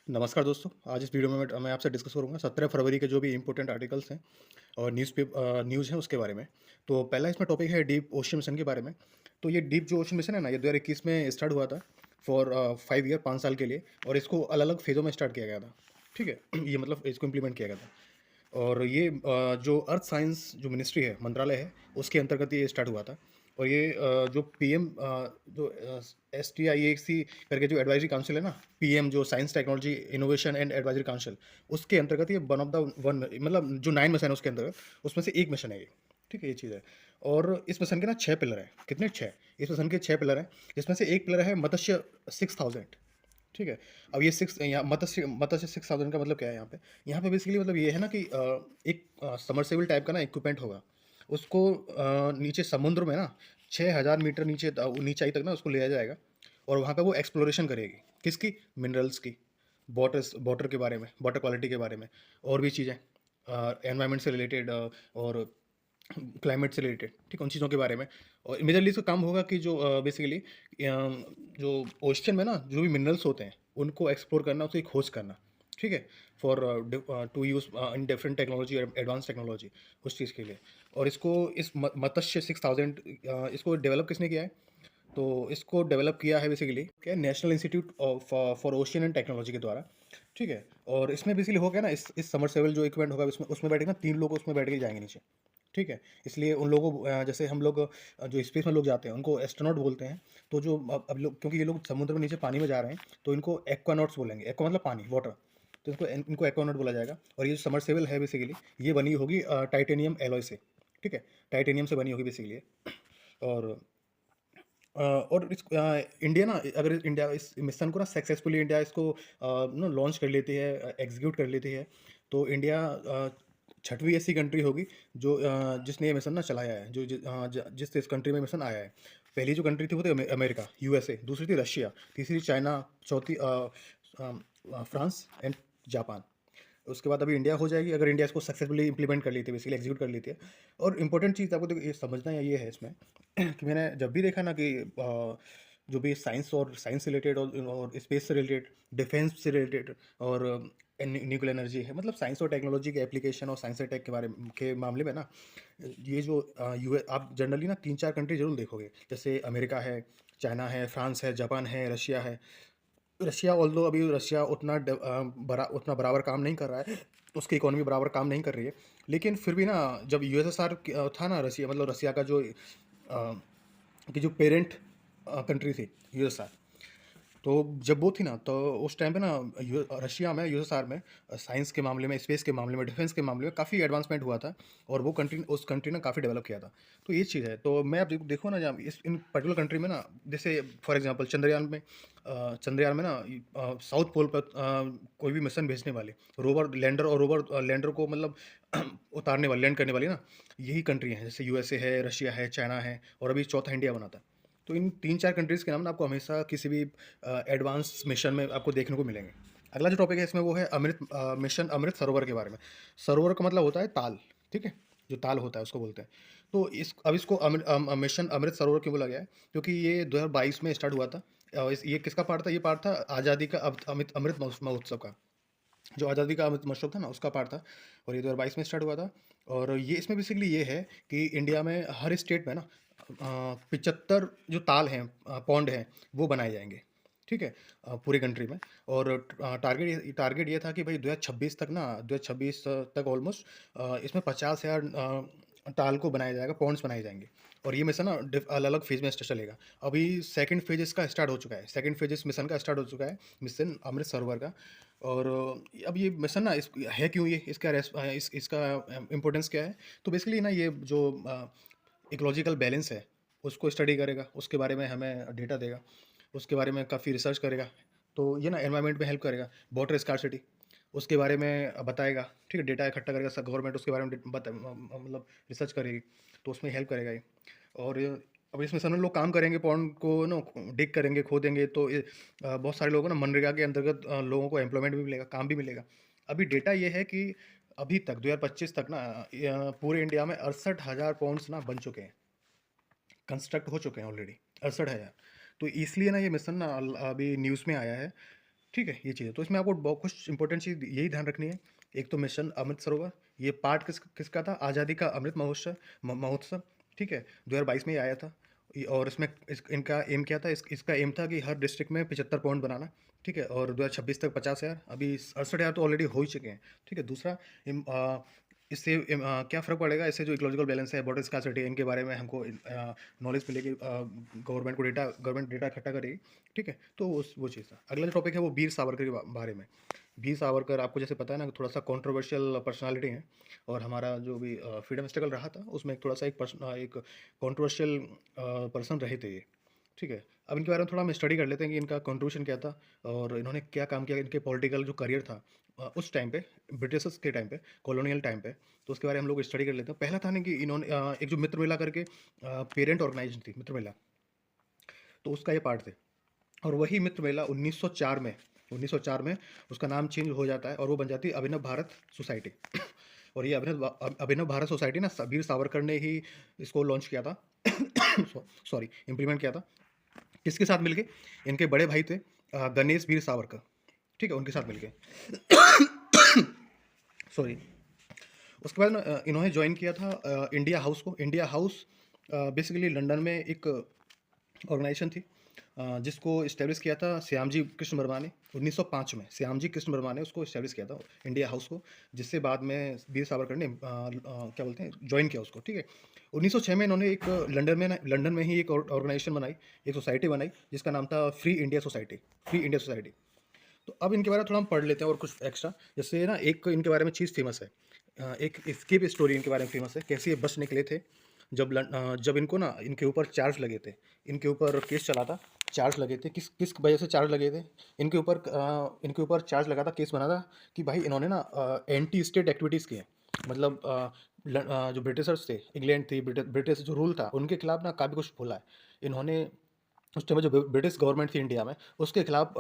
नमस्कार दोस्तों, आज इस वीडियो में मैं आपसे डिस्कस करूँगा 17 फरवरी के जो भी इम्पोर्टेंट आर्टिकल्स हैं और न्यूज़ हैं उसके बारे में। तो पहला इसमें टॉपिक है डीप ओशन मिशन के बारे में। तो ये डीप जो ओशन मिशन है ना, ये 2021 में स्टार्ट हुआ था फॉर 5 ईयर 5 साल के लिए और इसको अलग-अलग फेज़ों में स्टार्ट किया गया था। ठीक है? ये मतलब इसको इम्प्लीमेंट किया गया था और ये जो अर्थ साइंस जो मिनिस्ट्री है, मंत्रालय है, उसके अंतर्गत ये स्टार्ट हुआ था और ये जो पीएम जो STIAC करके जो एडवाइजरी काउंसिल है ना, पीएम जो science technology innovation and advisory council, उसके अंतर्गत ये वन ऑफ द वन मतलब जो 9 मिशन है उसके अंतर्गत, उसमें से एक मिशन है ये। ठीक है, ये चीज़ है और इस मिशन के ना 6 पिलर हैं। कितने? 6। इस मिशन के 6 पिलर हैं, जिसमें से एक पिलर है मत्स्य 6000। ठीक है? अब ये 6 यहाँ मत्स्य मत्स्य 6000 का मतलब क्या है यहाँ पे? यहाँ पे बेसिकली मतलब ये है ना कि एक सबमर्सिबल टाइप का ना इक्विपमेंट होगा। उसको नीचे समुद्र में ना 6000 मीटर नीचाई तक ना उसको लिया जाएगा और वहाँ पे वो एक्सप्लोरेशन करेगी। किसकी? मिनरल्स की, वाटर के बारे में, वाटर क्वालिटी के बारे में और भी चीज़ें एनवायरनमेंट से रिलेटेड और क्लाइमेट से रिलेटेड, ठीक है? उन चीज़ों के बारे में और मेजरली इसका काम होगा कि जो बेसिकली जो ओशन में ना जो भी मिनरल्स होते हैं, उनको एक्सप्लोर करना, उसकी खोज करना, ठीक है? For to use in different technology, advance technology, उस चीज़ के लिए। और इसको इस मत्स्य 6000 इसको डेवलप किसने किया है? तो इसको डेवलप किया है बेसिकली क्या national institute of for ocean and technology के द्वारा, ठीक है? और इसमें बेसिकली हो गया ना, इस सबमर्सिबल जो इक्विपमेंट होगा उसमें उसमें बैठेगा 3 लोग उसमें बैठ के जाएँगे नीचे, ठीक है? इसलिए उन लोगों को जैसे हम लोग जो स्पेस में लोग जाते हैं उनको एस्ट्रोनॉट बोलते हैं। तो जो अब लोग क्योंकि ये लोग समुद्र में नीचे पानी में जा रहे हैं, तो इनको एक्वानॉट्स बोलेंगे। एक्वा मतलब पानी, वाटर। तो इनको एक्वानॉट बोला जाएगा और ये जो सबमर्सिबल है बेसिकली ये बनी होगी टाइटेनियम एलॉय से, ठीक है? टाइटेनियम से बनी होगी बेसिकली ये। और और इंडिया ना, अगर इंडिया इस मिशन को ना सक्सेसफुली इंडिया इसको ना लॉन्च कर लेती है, एग्जीक्यूट कर लेती है, तो इंडिया छठवीं ऐसी कंट्री होगी जो जिसने ये मिशन ना चलाया है, जिस इस कंट्री में मिशन आया है। पहली जो कंट्री थी वो थी अमेरिका, यूएसए, दूसरी थी रशिया, तीसरी चाइना, चौथी फ्रांस एंड जापान। उसके बाद अभी इंडिया हो जाएगी अगर इंडिया इसको सक्सेसफुली इंप्लीमेंट कर लेती है, बेसिकली एग्जीक्यूट कर लेती है। और इंपॉर्टेंट चीज़ आपको देखो ये समझना ये है इसमें कि मैंने जब भी देखा ना कि जो भी साइंस से रिलेटेड और स्पेस से रिलेटेड, डिफेंस से रिलेटेड और न्यूक्लियर एनर्जी है, मतलब साइंस और टेक्नोलॉजी के एप्लीकेशन और साइंस और टेक के मामले में ना, ये जो यूएस आप जनरली ना 3-4 कंट्री जरूर देखोगे, जैसे अमेरिका है, चाइना है, फ्रांस है, जापान है, रशिया है। रशिया ऑल्दो अभी रशिया उतना बराबर काम नहीं कर रहा है, उसकी इकोनॉमी बराबर काम नहीं कर रही है। लेकिन फिर भी ना, जब यूएसएसआर था ना, रशिया मतलब रशिया का जो कि जो पेरेंट कंट्री थी यूएसएसआर, तो जब वो थी ना, तो उस टाइम पे ना रशिया में, यूएसएसआर में साइंस के मामले में, स्पेस के मामले में, डिफेंस के मामले में काफ़ी एडवांसमेंट हुआ था और वो कंट्री उस कंट्री ने काफ़ी डेवलप किया था। तो ये चीज़ है। तो मैं आप देखो ना, जब इस इन पर्टिकुलर कंट्री में ना, जैसे फॉर एग्जांपल चंद्रयान में ना साउथ पोल पर कोई भी मिशन भेजने वाले रोवर लैंडर को मतलब उतारने वाले, लैंड करने वाली ना, यही कंट्री हैं। जैसे यूएसए है, रशिया है, चाइना है और अभी चौथा इंडिया बना था। तो इन 3-4 कंट्रीज़ के नाम ना आपको हमेशा किसी भी एडवांस मिशन में आपको देखने को मिलेंगे। अगला जो टॉपिक है इसमें वो है मिशन अमृत सरोवर के बारे में। सरोवर का मतलब होता है ताल, ठीक है? जो ताल होता है उसको बोलते हैं। तो इसको मिशन अमृत सरोवर क्यों बोला गया है? क्योंकि ये 2022 में स्टार्ट हुआ था। ये किसका पार्ट था? ये पार्ट था आज़ादी का अमृत महोत्सव का। जो आज़ादी का अमृत महोत्सव था ना, उसका पार्ट था और ये 2022 में स्टार्ट हुआ था। और ये इसमें बेसिकली ये है कि इंडिया में हर स्टेट में ना 75 जो ताल हैं, पॉन्ड हैं, वो बनाए जाएँगे, ठीक है? पूरी कंट्री में। और टारगेट ये था कि भाई 2026 तक ना, 2026 तक ऑलमोस्ट इसमें 50,000 ताल को बनाया जाएगा, पॉन्ड्स बनाए जाएँगे। और ये मिशन ना अलग-अलग फ़ेज़ में चलेगा। अभी सेकंड फ़ेज़ इसका स्टार्ट हो चुका है। सेकंड फ़ेज़ इस मिशन का स्टार्ट हो चुका है, मिशन अमृत सरोवर का। और अब ये मिशन ना है क्यों ये? इसका इम्पोर्टेंस क्या है? तो बेसिकली ना, ये जो इकोलॉजिकल बैलेंस है, उसको स्टडी करेगा, उसके बारे में हमें डेटा देगा, उसके बारे में काफ़ी रिसर्च करेगा। तो ये ना एनवायरनमेंट में हेल्प करेगा, वाटर स्कार्सिटी उसके बारे में बताएगा, ठीक है? डेटा इकट्ठा करेगा, सब गवर्नमेंट उसके बारे में मतलब रिसर्च करेगी, तो उसमें हेल्प करेगा ये। और अब इसमें सब लोग काम करेंगे, पॉन्ड को ना डिग करेंगे, खोदेंगे, तो बहुत सारे लोगों को ना मनरेगा के अंतर्गत लोगों को एम्प्लॉयमेंट भी मिलेगा, काम भी मिलेगा। अभी डेटा ये है कि अभी तक 2025 तक ना पूरे इंडिया में 68,000 पॉन्ड्स ना बन चुके हैं, कंस्ट्रक्ट हो चुके हैं ऑलरेडी 68,000। तो इसलिए ना ये मिशन ना अभी न्यूज़ में आया है ठीक है, ये चीज़ है। तो इसमें आपको बहुत कुछ इंपॉर्टेंट चीज़ यही ध्यान रखनी है। एक तो मिशन अमृत सरोवर, ये पार्ट किसका था? आज़ादी का अमृत महोत्सव, ठीक है? 2022 में ये आया था। और इसमें इनका एम क्या था? इसका एम था कि हर डिस्ट्रिक्ट में 75 पॉइंट बनाना, ठीक है? और 2026 तक 50,000, अभी 68,000 तो ऑलरेडी हो ही चुके हैं, ठीक है? दूसरा, इससे क्या फ़र्क पड़ेगा? इससे जो इकोलॉजिकल बैलेंस है, वाटर स्कार्सिटी है, इनके बारे में हमको नॉलेज मिलेगी। गवर्नमेंट डेटा इकट्ठा करेगी, ठीक है? तो वो चीज़ था। अगला जो टॉपिक है वो वीर सावरकर के बारे में। वीर सावरकर आपको जैसे पता है ना, थोड़ा सा कंट्रोवर्शियल पर्सनालिटी है। और हमारा जो भी फ्रीडम स्ट्रगल रहा था उसमें एक थोड़ा सा एक कंट्रोवर्शियल पर्सन रहे थे ये, ठीक है? अब इनके बारे में थोड़ा हम स्टडी कर लेते हैं कि इनका कंट्रीब्यूशन क्या था और इन्होंने क्या काम किया, इनके पॉलिटिकल जो करियर था उस टाइम पे, ब्रिटिशर्स के टाइम पे, कॉलोनियल टाइम पे। तो उसके बारे में हम लोग स्टडी कर लेते हैं। पहला था ना कि इन्होंने एक जो मित्र मेला करके पेरेंट ऑर्गेनाइजेशन थी, मित्र मेला, तो उसका ये पार्ट थे। और वही मित्र मेला 1904 में उसका नाम चेंज हो जाता है और वो बन जाती है अभिनव भारत सोसाइटी। और ये अभिनव भारत सोसाइटी ना वीर सावरकर ने ही इसको लॉन्च किया था। सॉरी, इम्प्लीमेंट किया था। किसके साथ मिलके? इनके बड़े भाई थे गणेश वीर सावरकर, ठीक है? उनके साथ मिलके, सॉरी। उसके बाद ना इन्होंने ज्वाइन किया था इंडिया हाउस को। इंडिया हाउस बेसिकली लंदन में एक ऑर्गेनाइजेशन थी जिसको इस्टेब्लिश किया था श्यामजी कृष्ण वर्मा ने 1905 में। श्यामजी कृष्ण वर्मा ने उसको इस्टेब्लिश किया था, इंडिया हाउस को, जिससे बाद में वीर सावरकर ने क्या बोलते हैं, ज्वाइन किया उसको, ठीक है? 1906 में इन्होंने एक लंदन में ही एक ऑर्गेनाइजेशन बनाई, एक सोसाइटी बनाई जिसका नाम था free India society. Free India society. तो अब इनके बारे में थोड़ा हम पढ़ लेते हैं और कुछ एक्स्ट्रा। जैसे ना एक इनके बारे में चीज़ फेमस है, एक एस्केप स्टोरी इनके बारे में फेमस है, कैसे ये बच निकले थे जब इनको ना इनके ऊपर चार्ज लगे थे, इनके ऊपर केस चला था, चार्ज लगे थे। किस किस वजह से चार्ज लगे थे इनके ऊपर चार्ज लगा था, केस बना था कि भाई इन्होंने ना एंटी स्टेट एक्टिविटीज़ की हैं। मतलब जो ब्रिटिशर्स थे, इंग्लैंड थी, ब्रिटिश जो रूल था उनके खिलाफ ना काफ़ी कुछ बोला है इन्होंने। उस टाइम में जो ब्रिटिश गवर्नमेंट थी इंडिया में, उसके खिलाफ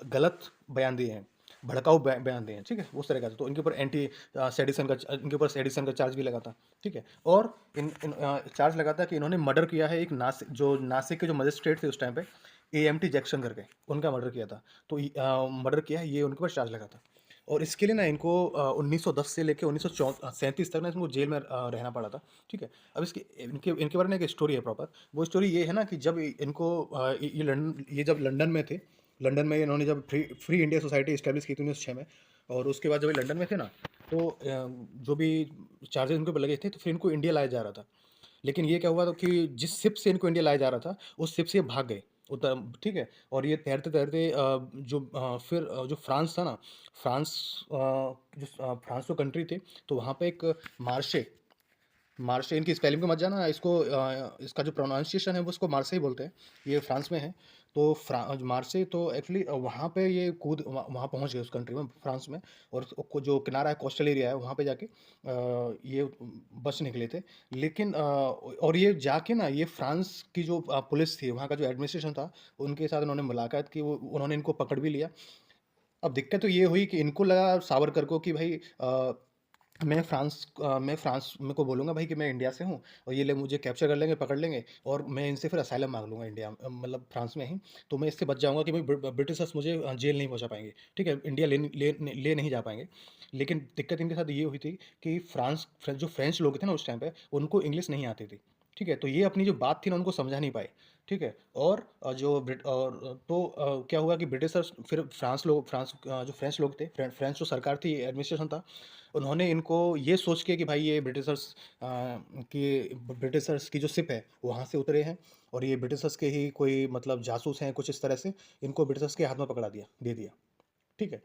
गलत बयान दिए हैं, भड़काऊ बयान दिए हैं, ठीक है? उस तरह का। तो इनके ऊपर सेडिशन का चार्ज भी लगा था, ठीक है? और चार्ज लगा था कि इन्होंने मर्डर किया है एक नासिक के जो मजिस्ट्रेट थे उस टाइम पे, एएमटी जैक्सन करके, उनका मर्डर किया था। तो मर्डर किया है, ये उनके ऊपर चार्ज लगा था। और इसके लिए ना इनको 1910 से लेके 1937 तक ना इनको जेल में रहना पड़ा था, ठीक है? अब इसके इनके इनके बारे में एक स्टोरी है प्रॉपर। वो स्टोरी ये है ना कि जब इनको ये जब लंदन में थे, लंदन में इन्होंने जब फ्री इंडिया सोसाइटी इस्टेब्लिश की थी 1906 में। और उसके बाद जब ये लंदन में थे ना, तो जो भी चार्जेस इनके ऊपर लगे थे, तो फिर इनको इंडिया लाया जा रहा था। लेकिन ये क्या हुआ था कि जिस शिप से इनको इंडिया लाया जा रहा था, उस शिप से ये भाग गए उतर, ठीक है? और ये तैरते-तैरते फिर जो फ्रांस था ना, फ्रांस फ्रांस जो कंट्री थी, तो वहाँ पे एक मार्शे मार्से, इनकी स्पेलिंग पे मत जाना, इसको इसका जो प्रोनाउंसिएशन है वो इसको मार्से ही बोलते हैं। ये फ्रांस में है। तो मार्से तो एक्चुअली वहाँ पे ये वहाँ पहुँच गए उस कंट्री में, फ्रांस में। और जो किनारा है, कोस्टल एरिया है, वहाँ पे जाके ये बच निकले थे। लेकिन और ये जाके ना, ये फ्रांस की जो पुलिस थी, वहाँ का जो एडमिनिस्ट्रेशन था, उनके साथ उन्होंने मुलाकात की, वो उन्होंने इनको पकड़ भी लिया। अब दिक्कत तो ये हुई कि इनको लगा सावरकर को कि भाई मैं फ्रांस में को बोलूँगा भाई कि मैं इंडिया से हूँ, और ये लोग मुझे कैप्चर कर लेंगे, पकड़ लेंगे, और मैं इनसे फिर असाइलम मांग लूँगा इंडिया मतलब फ्रांस में ही। तो मैं इससे बच जाऊँगा कि भाई ब्रिटिशर्स मुझे जेल नहीं पहुँचा पाएंगे, ठीक है? इंडिया ले नहीं जा पाएंगे। लेकिन दिक्कत इनके साथ ये हुई थी कि जो फ्रेंच लोग थे ना उस टाइम पे, उनको इंग्लिश नहीं आती थी, ठीक है? तो ये अपनी जो बात थी ना उनको समझा नहीं पाए, ठीक है? और क्या हुआ कि ब्रिटिशर्स फिर जो फ्रेंच लोग थे, फ्रेंच जो सरकार थी, एडमिनिस्ट्रेशन था, उन्होंने इनको ये सोच के कि भाई ये ब्रिटिशर्स की जो शिप है वहाँ से उतरे हैं, और ये ब्रिटिशर्स के ही कोई मतलब जासूस हैं, कुछ इस तरह से इनको ब्रिटिशर्स के हाथ में पकड़ा दिया दे दिया, ठीक है?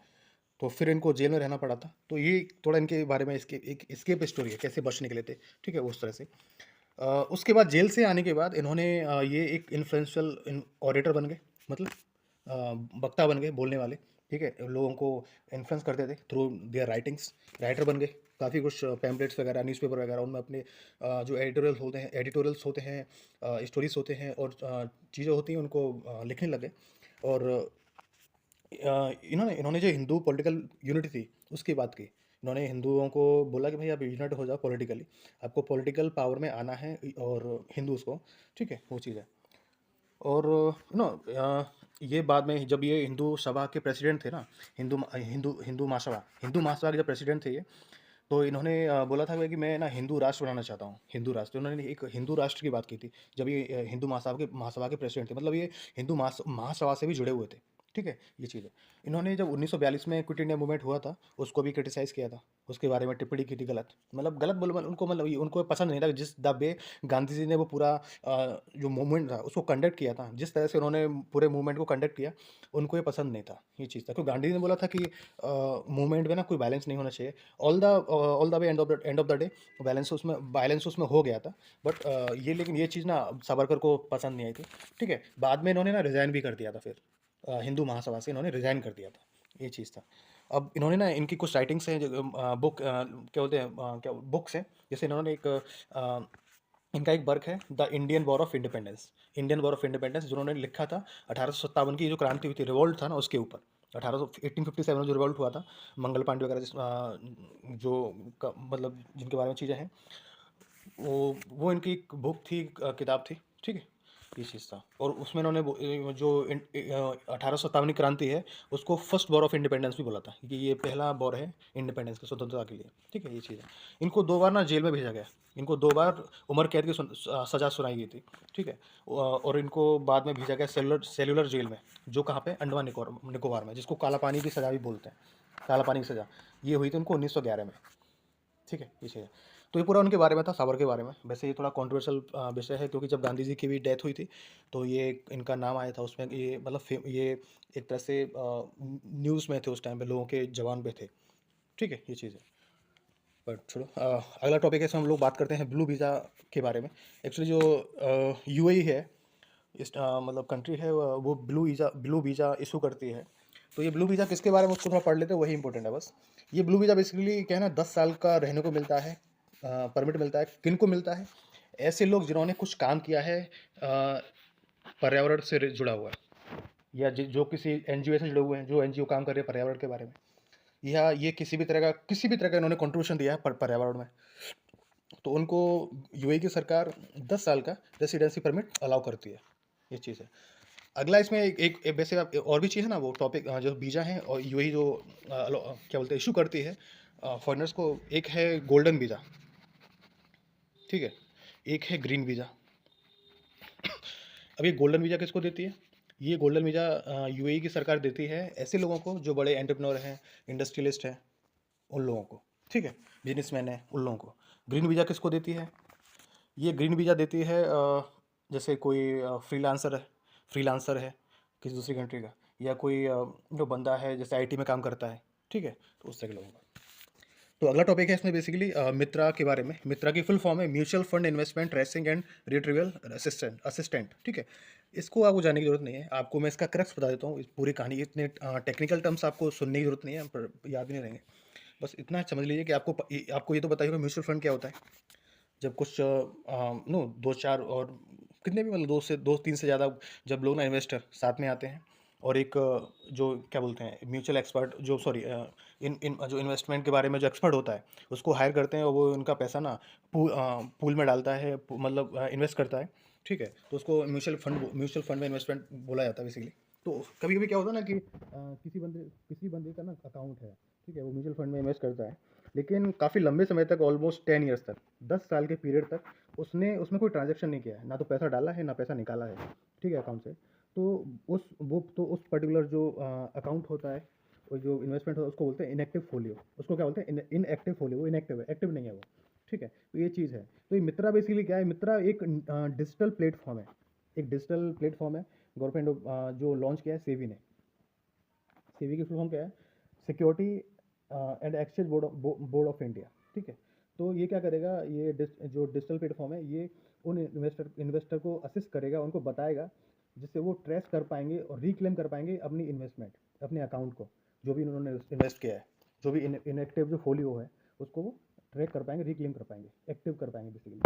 तो फिर इनको जेल में रहना पड़ा था। तो ये थोड़ा इनके बारे में इसके एक एस्केप स्टोरी है, कैसे बच निकले थे, ठीक है? उस तरह से उसके बाद जेल से आने के बाद इन्होंने ये एक इन्फ्लुएंशियल ऑरेटर बन गए, मतलब वक्ता बन गए, बोलने वाले, ठीक है? लोगों को इन्फ्लुएंस करते थे थ्रू देयर राइटिंग्स, राइटर बन गए। काफ़ी कुछ पैम्पलेट्स वगैरह, न्यूज़पेपर वगैरह, उनमें अपने जो एडिटोरियल्स होते हैं, स्टोरीज होते हैं, और चीज़ें होती हैं, उनको लिखने लगे। और इन्होंने जो हिंदू पॉलिटिकल यूनिटी थी उसकी बात की। इन्होंने हिंदुओं को बोला कि भाई आप यूनाइट हो जाओ पॉलिटिकली, आपको पॉलिटिकल पावर में आना है, और हिंदूज़ को, ठीक है? वो चीज़ है। और ये बाद में जब ये हिंदू सभा के प्रेसिडेंट थे ना, हिंदू महासभा के जब प्रेसिडेंट थे ये, तो इन्होंने बोला था कि मैं ना हिंदू राष्ट्र बनाना चाहता हूँ, हिंदू राष्ट्र। तो उन्होंने एक हिंदू राष्ट्र की बात की थी जब ये हिंदू महासभा के प्रेसिडेंट थे, मतलब ये हिंदू महासभा से भी जुड़े हुए थे। ठीक है, ये चीज़ है। इन्होंने जब 1942 में क्विट इंडिया मूवमेंट हुआ था, उसको भी क्रिटिसाइज़ किया था, उसके बारे में टिप्पणी की थी गलत, मतलब गलत बोल उनको, मतलब उनको पसंद नहीं था जिस द वे गांधी जी ने वो पूरा जो मूवमेंट था उसको कंडक्ट किया था, जिस तरह से उन्होंने पूरे मूवमेंट को कंडक्ट किया, उनको ये पसंद नहीं था, ये चीज़ था। क्योंकि गांधी जी ने बोला था कि मूवमेंट में ना कोई बैलेंस नहीं होना चाहिए। All the way end of the day balance उसमें हो गया था। बट ये, लेकिन ये चीज़ ना सावरकर को पसंद नहीं आई थी। ठीक है, बाद में इन्होंने ना रिज़ाइन भी कर दिया था, फिर हिंदू महासभा से इन्होंने रिज़ाइन कर दिया था, ये चीज़ था। अब इन्होंने ना, इनकी कुछ राइटिंग्स हैं जो क्या बोलते हैं, क्या बुक्स हैं, जैसे इन्होंने इनका एक वर्क है the Indian war of independence, जिन्होंने लिखा था 1857 की जो क्रांति हुई थी, रिवॉल्ट था ना, उसके ऊपर। 1857 में जो रिवॉल्ट हुआ था, मंगल पांडे वगैरह जो मतलब जिनके बारे में चीज़ें हैं, वो इनकी एक बुक थी, किताब थी। ठीक है, ये चीज़ था। और उसमें इन्होंने जो 1857 की क्रांति है, उसको फर्स्ट वॉर ऑफ इंडिपेंडेंस भी बोला था, कि ये पहला वॉर है इंडिपेंडेंस के, स्वतंत्रता के लिए। ठीक है, ये चीज़ है। इनको 2 बार ना जेल में भेजा गया, इनको 2 बार उम्र कैद की सज़ा सुनाई गई थी। ठीक है, और इनको बाद में भेजा गया सेलुलर जेल में, जो कहाँ पे, अंडमान निकोबार में, जिसको काला पानी की सज़ा भी बोलते हैं, काला पानी की सज़ा। ये हुई थी उनको 1911 में। ठीक है, ये चीज़ है। तो ये पूरा उनके बारे में था, सावर के बारे में। वैसे ये थोड़ा कॉन्ट्रोवर्शियल विषय है, क्योंकि जब गांधी जी की भी डेथ हुई थी, तो ये इनका नाम आया था उसमें, ये मतलब ये एक तरह से न्यूज़ में थे उस टाइम पे, लोगों के जवान पे थे। ठीक है, ये चीज़ है। बट छोड़ो, अगला टॉपिक है, इसमें हम लोग बात करते हैं ब्लू वीज़ा के बारे में। एक्चुअली जो यूएई है, इस मतलब कंट्री है, वो ब्लू वीज़ा इशू करती है। तो ये ब्लू वीज़ा किसके बारे में, उसको थोड़ा पढ़ लेते हैं, वही इंपॉर्टेंट है बस। ये ब्लू वीज़ा बेसिकली क्या है ना, 10 साल का रहने को मिलता है, परमिट मिलता है। किन को मिलता है? ऐसे लोग जिन्होंने कुछ काम किया है पर्यावरण से जुड़ा हुआ, या जो किसी एनजीओ से जुड़े हुए हैं, जो एनजीओ काम कर रहे हैं पर्यावरण के बारे में, या ये किसी भी तरह का इन्होंने कंट्रीब्यूशन दिया है पर्यावरण में, तो उनको यूएई की सरकार 10 साल का रेसिडेंसी परमिट अलाउ करती है, ये चीज़ है। अगला इसमें एक वैसे और भी चीज़ है ना, वो टॉपिक जो वीज़ा है, और यूएई जो क्या बोलते हैं, इशू करती है फॉरेनर्स को। एक है गोल्डन वीज़ा, ठीक है, एक है ग्रीन वीज़ा। अब ये गोल्डन वीज़ा किसको देती है? ये गोल्डन वीज़ा यूएई की सरकार देती है ऐसे लोगों को जो बड़े एंटरप्रेन्योर हैं, इंडस्ट्रियलिस्ट हैं, उन लोगों को। ठीक है, बिजनेसमैन हैं, उन लोगों को। ग्रीन वीज़ा किसको देती है? ये ग्रीन वीज़ा देती है जैसे कोई फ्रीलांसर है किसी दूसरी कंट्री का, या कोई जो बंदा है जैसे आईटी में काम करता है। ठीक है, तो उस तरह के लोगों का। तो अगला टॉपिक है इसमें बेसिकली मित्रा के बारे में। मित्रा की फुल फॉर्म है mutual fund investment tracing and retrieval assistant. ठीक है, इसको आपको जानने की जरूरत नहीं है, आपको मैं इसका क्रक्स बता देता हूँ। इस पूरी कहानी, इतने टेक्निकल टर्म्स आपको सुनने की जरूरत नहीं है, पर याद भी नहीं रहेंगे। बस इतना समझ लीजिए कि आपको ये तो बताइए म्यूचुअल फंड क्या होता है। जब कुछ नो दो चार और कितने भी, मतलब दो तीन से ज़्यादा जब लोग ना, इन्वेस्टर साथ में आते हैं, और एक जो क्या बोलते हैं, म्यूचुअल एक्सपर्ट, जो सॉरी इन इन जो इन्वेस्टमेंट के बारे में जो एक्सपर्ट होता है, उसको हायर करते हैं, और वो उनका पैसा ना पूल में डालता है, मतलब इन्वेस्ट करता है। ठीक है, तो उसको म्यूचुअल फंड में इन्वेस्टमेंट बोला जाता है बेसिकली। तो कभी कभी क्या होता है ना कि किसी बंदे का ना अकाउंट है, ठीक है, वो म्यूचुअल फंड में इन्वेस्ट करता है, लेकिन काफ़ी लंबे समय तक, ऑलमोस्ट 10 ईयर्स तक, 10 साल के पीरियड तक उसने उसमें कोई ट्रांजैक्शन नहीं किया है, ना तो पैसा डाला है, ना पैसा निकाला है। ठीक है, अकाउंट से। तो उस पर्टिकुलर जो अकाउंट होता है, और जो इन्वेस्टमेंट होता है, उसको बोलते हैं इनएक्टिव फोलियो। उसको क्या बोलते हैं? Inactive folio. वो इनएक्टिव है, एक्टिव नहीं है वो। ठीक है, तो ये चीज़ है। तो ये मित्रा बेसिकली क्या है? मित्रा एक डिजिटल प्लेटफॉर्म है, एक डिजिटल प्लेटफॉर्म है। गवर्नमेंट जो लॉन्च किया है सेबी ने। सेबी की फुल फॉर्म क्या है? Security and exchange board of India. ठीक है, तो ये क्या करेगा? ये जो डिजिटल प्लेटफॉर्म है, ये उन इन्वेस्टर को असिस्ट करेगा, उनको बताएगा, जिससे वो ट्रेस कर पाएंगे और रिक्लेम कर पाएंगे अपनी इन्वेस्टमेंट, अपने अकाउंट को, जो भी उन्होंने इन्वेस्ट किया है, जो भी इनएक्टिव जो फोलियो है, उसको वो ट्रैक कर पाएंगे, रिक्लेम कर पाएंगे, एक्टिव कर पाएंगे बेसिकली।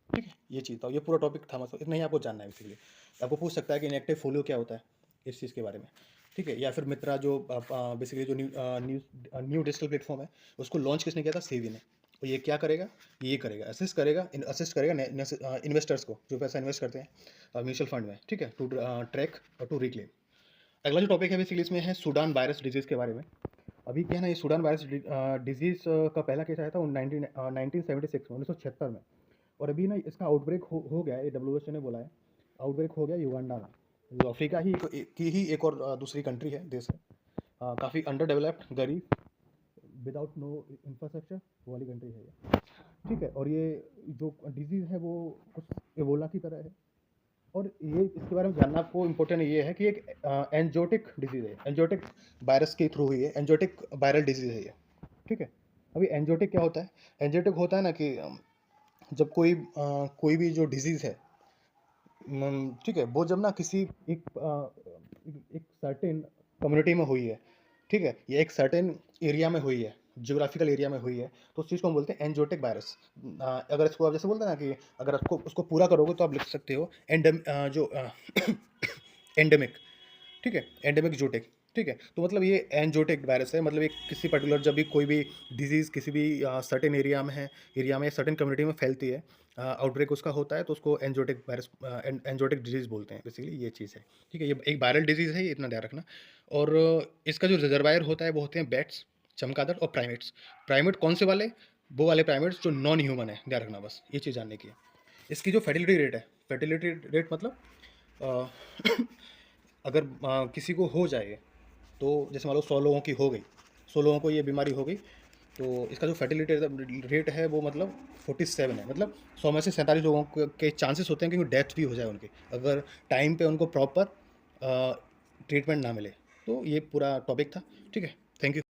ठीक है, ये चीज़ था, ये पूरा टॉपिक था, मतलब इतना ही आपको जानना है बेसिकली। आपको पूछ सकता है कि इनएक्टिव फोलियो क्या होता है, इस चीज़ के बारे में। ठीक है, या फिर मित्रा जो बेसिकली जो न्यू डिजिटल प्लेटफॉर्म है, उसको लॉन्च किसने किया था? सेबी ने। और ये क्या करेगा? ये करेगा, असिस्ट करेगा इन्वेस्टर्स को, जो पैसा इन्वेस्ट करते हैं म्यूचुअल फंड में, ठीक है? टू ट्रैक और टू रिक्लेम। अगला जो टॉपिक है बेसिकली इसमें है सूडान वायरस डिजीज़ के बारे में। अभी क्या है ना, ये सूडान वायरस डिजीज़ का पहला केस आया था 1976 में, 1976 में। और अभी ना इसका आउटब्रेक हो गया है, ये WHO ने बोला है, आउटब्रेक हो गया युगांडा में, जो अफ्रीका की ही एक और दूसरी कंट्री है, देश है, काफ़ी अंडर डेवलप्ड, गरीब, विदाउट नो इंफ्रास्ट्रक्चर, वो वाली कंट्री है ये, ठीक है? और ये जो डिजीज़ है वो कुछ एबोला की तरह है। और ये इसके बारे में जानना आपको इम्पोर्टेंट ये है कि एक एंजोटिक डिजीज़ है, एंजोटिक वायरस के थ्रू हुई है, एंजोटिक वायरल डिजीज़ है ये, ठीक है? अभी एंजोटिक क्या होता है? एंजोटिक होता है ना कि जब कोई भी जो डिजीज़ है, ठीक है, वो जब ना किसी एक सर्टेन कम्युनिटी में हुई है, ठीक है, ये एक सर्टेन एरिया में हुई है, जियोग्राफिकल एरिया में हुई है, तो उस चीज़ को हम बोलते हैं एंजोटिक वायरस। अगर इसको आप जैसे बोलते हैं ना कि अगर आपको उसको पूरा करोगे तो आप लिख सकते हो एंडेमिक, ठीक है, एंडेमिक जूटिक, ठीक है? तो मतलब ये एंजोटिक वायरस है, मतलब एक किसी पर्टिकुलर जब भी कोई भी डिजीज़ किसी भी सर्टेन एरिया में सर्टेन कम्युनिटी में फैलती है, आउटब्रेक उसका होता है, तो उसको एंजोटिक वायरस एंजोटिक डिजीज़ बोलते हैं, बेसिकली ये चीज़ है, ठीक है? ये एक वायरल डिजीज़ है, ये इतना ध्यान रखना। और इसका जो रिजर्वायर होता है वो होते हैं बैट्स, चमगादड़ और प्राइमेट्स। प्राइमेट कौन से वाले? वो वाले प्राइमेट्स जो नॉन ह्यूमन है, ध्यान रखना, बस ये चीज़ जानने की है। इसकी जो फर्टिलिटी रेट है, फर्टिलिटी रेट मतलब अ, अगर किसी को हो जाए, तो जैसे मान लो 100 लोगों की हो गई, 100 लोगों को ये बीमारी हो गई, तो इसका जो फर्टिलिटी रेट है वो मतलब 47 है, मतलब 100 में से 47 लोगों के चांसेस होते हैं कि डेथ भी हो जाए उनकी, अगर टाइम पे उनको प्रॉपर ट्रीटमेंट ना मिले। तो ये पूरा टॉपिक था, ठीक है? Thank you.